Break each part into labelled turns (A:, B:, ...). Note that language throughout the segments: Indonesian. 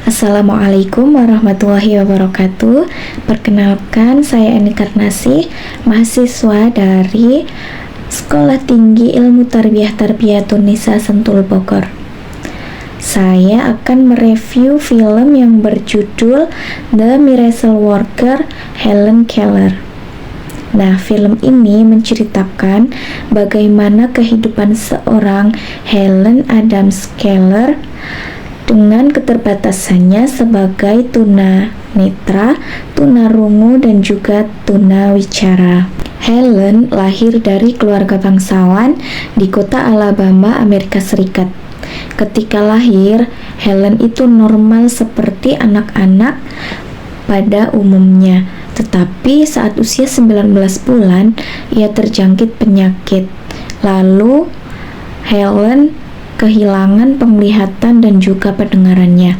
A: Assalamualaikum warahmatullahi wabarakatuh. Perkenalkan, saya Eni Karnasih, mahasiswa dari Sekolah Tinggi Ilmu Tarbiyah Tarbiyatun Nisa Sentul Bogor. Saya akan mereview film yang berjudul The Miracle Worker, Helen Keller. Nah, film ini menceritakan bagaimana kehidupan seorang Helen Adams Keller dengan keterbatasannya sebagai tunanetra, tunarungu, dan juga tunawicara. Helen lahir dari keluarga bangsawan di kota Alabama, Amerika Serikat. Ketika lahir, Helen itu normal seperti anak-anak pada umumnya. Tetapi saat usia 19 bulan, ia terjangkit penyakit. Lalu, Helen kehilangan penglihatan dan juga pendengarannya.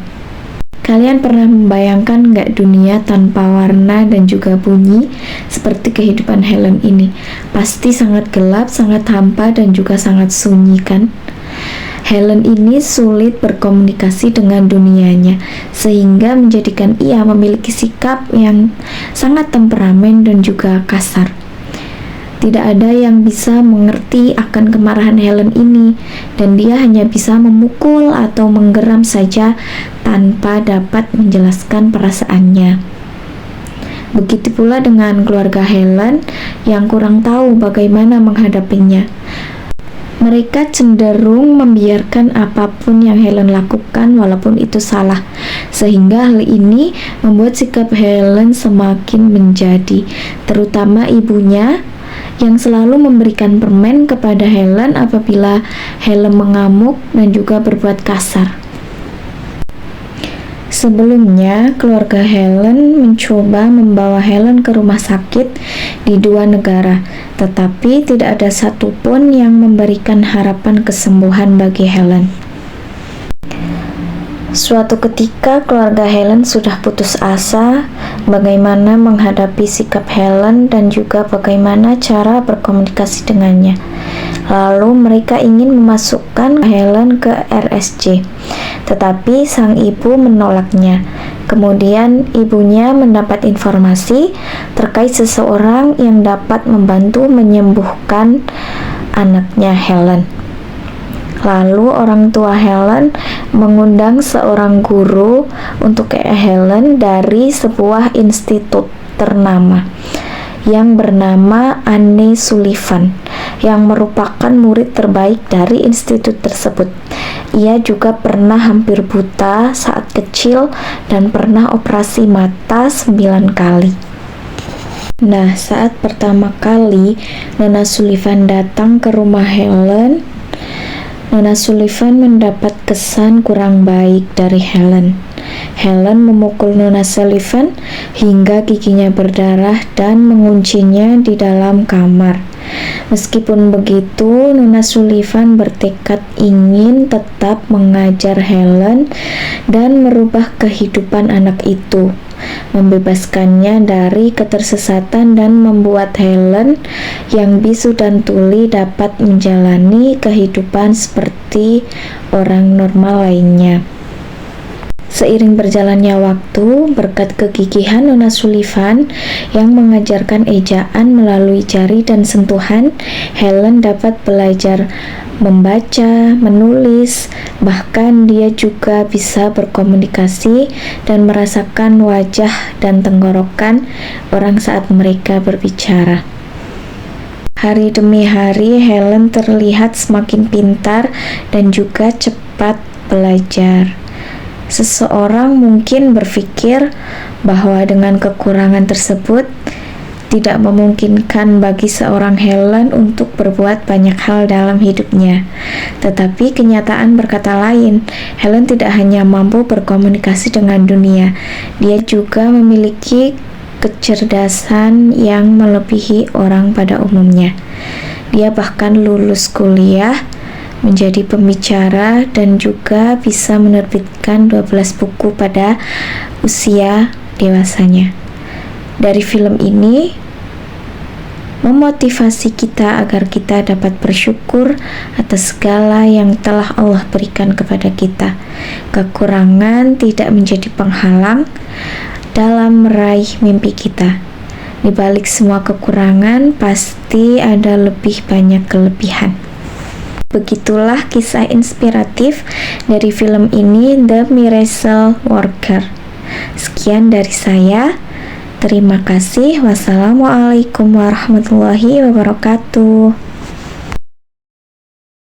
A: Kalian pernah membayangkan nggak dunia tanpa warna dan juga bunyi seperti kehidupan Helen ini? Pasti sangat gelap, sangat hampa, dan juga sangat sunyi, kan? Helen ini sulit berkomunikasi dengan dunianya, sehingga menjadikan ia memiliki sikap yang sangat temperamen dan juga kasar. Tidak ada yang bisa mengerti akan kemarahan Helen ini, dan dia hanya bisa memukul atau menggeram saja tanpa dapat menjelaskan perasaannya. Begitu pula dengan keluarga Helen yang kurang tahu bagaimana menghadapinya. Mereka cenderung membiarkan apapun yang Helen lakukan walaupun itu salah, sehingga hal ini membuat sikap Helen semakin menjadi, terutama ibunya yang selalu memberikan permen kepada Helen apabila Helen mengamuk dan juga berbuat kasar. Sebelumnya, keluarga Helen mencoba membawa Helen ke rumah sakit di 2 negara, tetapi tidak ada satupun yang memberikan harapan kesembuhan bagi Helen. Suatu ketika, keluarga Helen sudah putus asa bagaimana menghadapi sikap Helen dan juga bagaimana cara berkomunikasi dengannya. Lalu mereka ingin memasukkan Helen ke RSJ, tetapi sang ibu menolaknya. Kemudian ibunya mendapat informasi terkait seseorang yang dapat membantu menyembuhkan anaknya Helen. Lalu orang tua Helen mengundang seorang guru untuk Helen dari sebuah institut ternama yang bernama Anne Sullivan, yang merupakan murid terbaik dari institut tersebut. Ia juga pernah hampir buta saat kecil dan pernah operasi mata 9 kali. Nah, saat pertama kali Nona Sullivan datang ke rumah Helen, Nona Sullivan mendapat kesan kurang baik dari Helen. Helen memukul Nona Sullivan hingga giginya berdarah dan menguncinya di dalam kamar. Meskipun begitu, Nona Sullivan bertekad ingin tetap mengajar Helen dan merubah kehidupan anak itu, membebaskannya dari ketersesatan dan membuat Helen yang bisu dan tuli dapat menjalani kehidupan seperti orang normal lainnya. Seiring berjalannya waktu, berkat kegigihan Nona Sullivan yang mengajarkan ejaan melalui jari dan sentuhan, Helen dapat belajar membaca, menulis, bahkan dia juga bisa berkomunikasi dan merasakan wajah dan tenggorokan orang saat mereka berbicara. Hari demi hari, Helen terlihat semakin pintar dan juga cepat belajar. Seseorang mungkin berpikir bahwa dengan kekurangan tersebut tidak memungkinkan bagi seorang Helen untuk berbuat banyak hal dalam hidupnya. Tetapi kenyataan berkata lain. Helen tidak hanya mampu berkomunikasi dengan dunia, dia juga memiliki kecerdasan yang melebihi orang pada umumnya. Dia bahkan lulus kuliah, menjadi pembicara, dan juga bisa menerbitkan 12 buku pada usia dewasanya. Dari film ini, memotivasi kita agar kita dapat bersyukur atas segala yang telah Allah berikan kepada kita. Kekurangan tidak menjadi penghalang dalam meraih mimpi kita. Di balik semua kekurangan, pasti ada lebih banyak kelebihan. Begitulah kisah inspiratif dari film ini, The Miracle Worker. Sekian dari saya. Terima kasih. Wassalamualaikum warahmatullahi wabarakatuh.